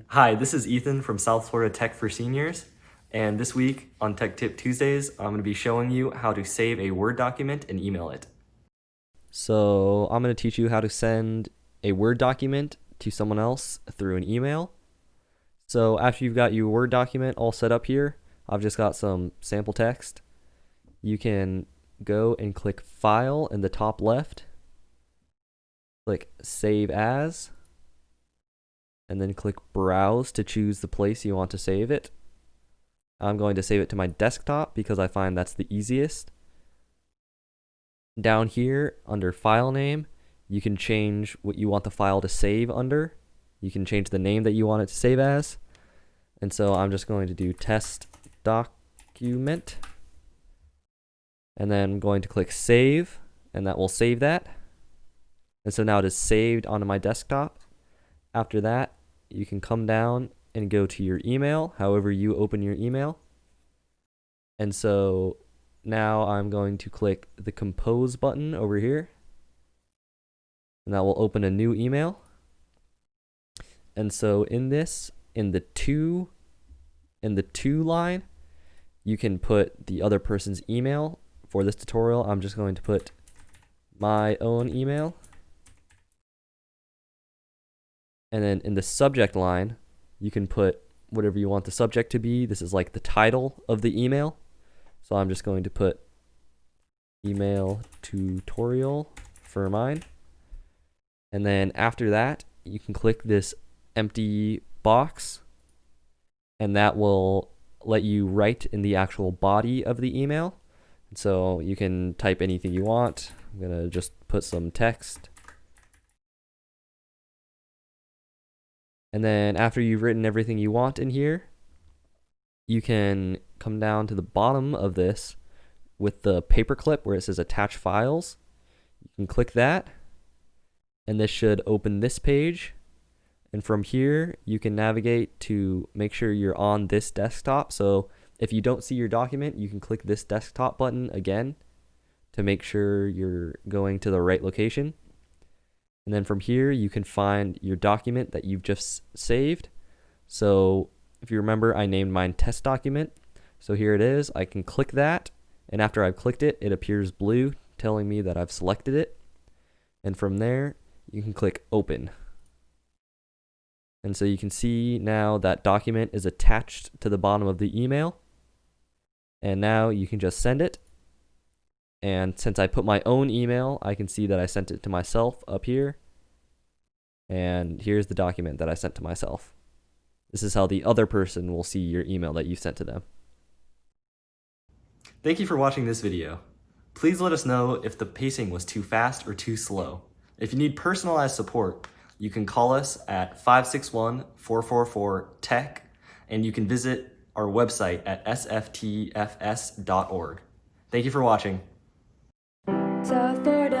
Hi, this is Ethan from South Florida Tech for Seniors, and this week on Tech Tip Tuesdays, I'm going to be showing you how to save a Word document and email it. So I'm going to teach you how to send a Word document to someone else through an email. So after you've got your Word document all set up here, I've just got some sample text. You can go and click File in the top left, click Save As, and then click Browse to choose the place you want to save it. I'm going to save it to my desktop because I find that's the easiest. Down here under File Name, you can change what you want the file to save under. You can change the name that you want it to save as. And so I'm just going to do Test Document. And then I'm going to click Save, and that will save that. And so now it is saved onto my desktop. After that, you can come down and go to your email, however you open your email. And so now I'm going to click the Compose button over here, and that will open a new email. And so in the to line, you can put the other person's email. For this tutorial, I'm just going to put my own email. And then in the subject line, you can put whatever you want the subject to be. This is like the title of the email. So I'm just going to put email tutorial for mine. And then after that, you can click this empty box, and that will let you write in the actual body of the email. And so you can type anything you want. I'm going to just put some text. And then after you've written everything you want in here, you can come down to the bottom of this with the paperclip where it says attach files. You can click that, and this should open this page. And from here, you can navigate to make sure you're on this desktop. So if you don't see your document, you can click this desktop button again to make sure you're going to the right location. And then from here, you can find your document that you've just saved. So if you remember, I named mine test document. So here it is. I can click that. And after I've clicked it, it appears blue, telling me that I've selected it. And from there, you can click open. And so you can see now that document is attached to the bottom of the email. And now you can just send it. And since I put my own email, I can see that I sent it to myself up here. And here's the document that I sent to myself. This is how the other person will see your email that you sent to them. Thank you for watching this video. Please let us know if the pacing was too fast or too slow. If you need personalized support, you can call us at 561-444-TECH, and you can visit our website at sftfs.org. Thank you for watching. South Florida.